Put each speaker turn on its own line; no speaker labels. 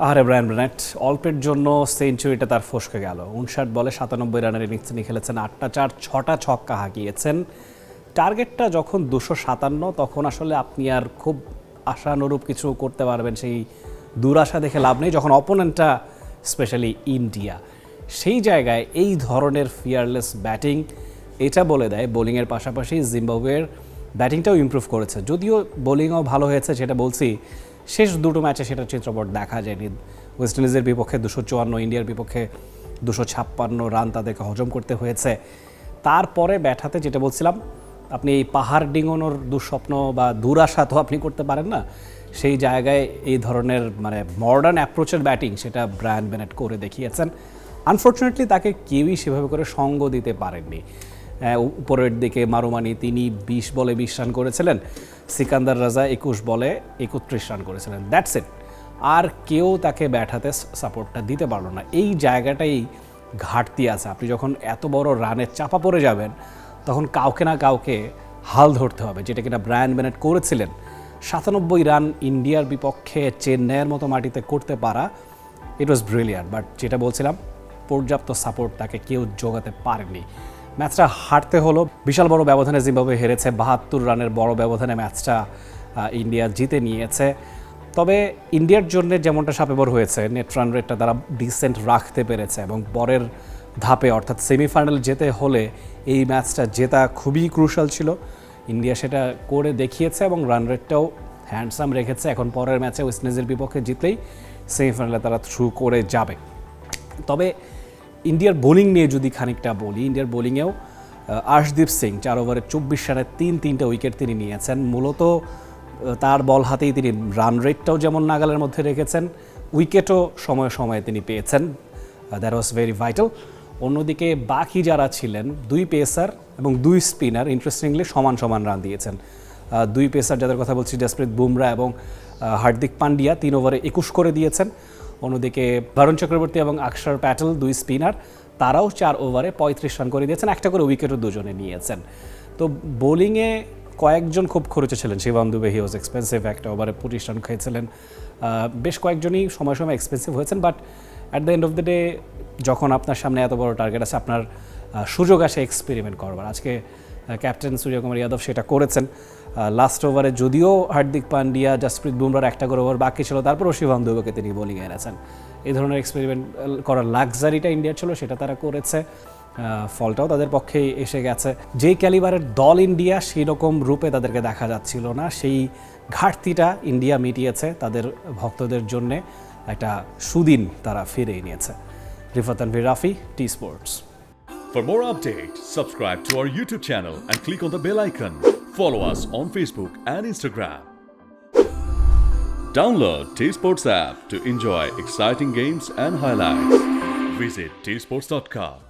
আরে ব্রায়ান ব্রেনেট অল্পের জন্য সেঞ্চুরিটা তার ফসকে গেল। 59 বলে 97 রানের ইনিংস তিনি খেলেছেন, 8টা 4, 6টা ছক্কা হাঁকিয়েছেন। টার্গেটটা যখন 257, তখন আসলে আপনি আর খুব আশানুরূপ কিছু করতে পারবেন সেই দুরাশা দেখে লাভ নেই, যখন অপোনেন্টটা স্পেশালি ইন্ডিয়া। সেই জায়গায় এই ধরনের ফিয়ারলেস ব্যাটিং এটা বলে দেয় বোলিংয়ের পাশাপাশি জিম্বাবুয়ের ব্যাটিংটাও ইমপ্রুভ করেছে। যদিও বোলিংও ভালো হয়েছে, সেটা বলছি, শেষ দুটো ম্যাচে সেটা চিত্রপট দেখা যায়নি। ওয়েস্ট ইন্ডিজের বিপক্ষে 254, ইন্ডিয়ার বিপক্ষে 256 রান তাদেরকে হজম করতে হয়েছে। তারপরে ব্যাট হাতে যেটা বলছিলাম, আপনি এই পাহাড় ডিঙোনোর দুঃস্বপ্ন বা দুরাশা তো আপনি করতে পারেন না। সেই জায়গায় এই ধরনের মডার্ন অ্যাপ্রোচের ব্যাটিং সেটা ব্রায়ান বেনেট করে দেখিয়েছেন। আনফর্চুনেটলি তাকে কেউই সেভাবে করে সঙ্গ দিতে পারেননি। উপরের দিকে মারুমানি, তিনি 20 বলে 20 রান করেছিলেন। সিকান্দার রাজা 21 বলে 31 রান করেছিলেন, দ্যাটস ইট। আর কেউ তাকে ব্যাট হাতে সাপোর্টটা দিতে পারলো না। এই জায়গাটাই ঘাটতি আছে। আপনি যখন এত বড় রানের চাপা পড়ে যাবেন, তখন কাউকে না কাউকে হাল ধরতে হবে, যেটা কিনা ব্রায়ান বেনেট করেছিলেন। 97 রান ইন্ডিয়ার বিপক্ষে চেন্নাইয়ের মতো মাটিতে করতে পারা, ইট ওয়াজ ব্রিলিয়ান্ট। বাট যেটা বলছিলাম, পর্যাপ্ত সাপোর্ট তাকে কেউ জোগাতে পারেনি। ম্যাচটা হারতে হলো, বিশাল বড় ব্যবধানে জিম্বাবুয়ে হেরেছে। 72 রানের বড় ব্যবধানে ম্যাচটা ইন্ডিয়া জিতে নিয়েছে। তবে ইন্ডিয়ার জন্য যেমনটা সাপেবর হয়েছে, নেট রান রেটটা তারা ডিসেন্ট রাখতে পেরেছে এবং পরের ধাপে অর্থাৎ সেমিফাইনাল যেতে হলে এই ম্যাচটা জেতা খুবই ক্রুশাল ছিল। ইন্ডিয়া সেটা করে দেখিয়েছে এবং রান রেটটাও হ্যান্ডসাম রেখেছে। এখন পরের ম্যাচে ওয়েস্ট ইন্ডিজের বিপক্ষে জিতলেই সেমিফাইনালে তারা থ্রু করে যাবে। তবে ইন্ডিয়ার বোলিং নিয়ে যদি খানিকটা বলি, ইন্ডিয়ার বোলিংয়েও আর্শদীপ সিং 4 ওভারে 24 রানে 3টা উইকেট তিনি নিয়েছেন। মূলত তার বল হাতেই তিনি রান রেটটাও যেমন নাগালের মধ্যে রেখেছেন, উইকেটও সময়ে সময়ে তিনি পেয়েছেন। That was very vital. অন্যদিকে বাকি যারা ছিলেন, 2 পেসার এবং 2 স্পিনার ইন্টারেস্টিংলি সমান সমান রান দিয়েছেন। 2 পেসার যাদের কথা বলছি, জসপ্রীত বুমরা এবং হার্দিক পান্ডিয়া 3 ওভারে 21 করে দিয়েছেন। অন্যদিকে বরুণ চক্রবর্তী এবং অক্ষর প্যাটেল 2 স্পিনার, তারাও 4 ওভারে 35 রান করে দিয়েছেন। একটা করে উইকেটও দুজনে নিয়েছেন। তো বোলিংয়ে কয়েকজন খুব খরচে ছিলেন। শিবম দুবে, হি ওয়াজ এক্সপেন্সিভ, একটা ওভারে 25 রান খেয়েছিলেন। বেশ কয়েকজনই সময় সময় এক্সপেন্সিভ হয়েছেন। But at the end of the day, যখন আপনার সামনে এত বড় টার্গেট আছে, আপনার সুযোগ আসে এক্সপেরিমেন্ট করবার। আজকে ক্যাপ্টেন সূর্যকুমার যাদব সেটা করেছেন। লাস্ট ওভারে যদিও হার্দিক পান্ডিয়া, জসপ্রীত বুমরার একটা করে ওভার বাকি ছিল, তারপরও শিবম দুবেকে তিনি বোলিংয়ে এনেছেন। এই ধরনের এক্সপেরিমেন্ট করার লাক্সারিটা ইন্ডিয়ার ছিল, সেটা তারা করেছে। ফলটাও তাদের পক্ষেই এসে গেছে। যেই ক্যালিবারের দল ইন্ডিয়া, সেই রকম রূপে তাদেরকে দেখা যাচ্ছিল না। সেই ঘাটতিটা ইন্ডিয়া মিটিয়েছে, তাদের ভক্তদের জন্যে একটা সুদিন তারা ফিরে নিয়েছে। Rifat Tanvir Rafi, T Sports.
For more updates, subscribe to our YouTube channel and click on the bell icon. Follow us on Facebook and Instagram. Download T Sports app to enjoy exciting games and highlights. Visit tsports.com.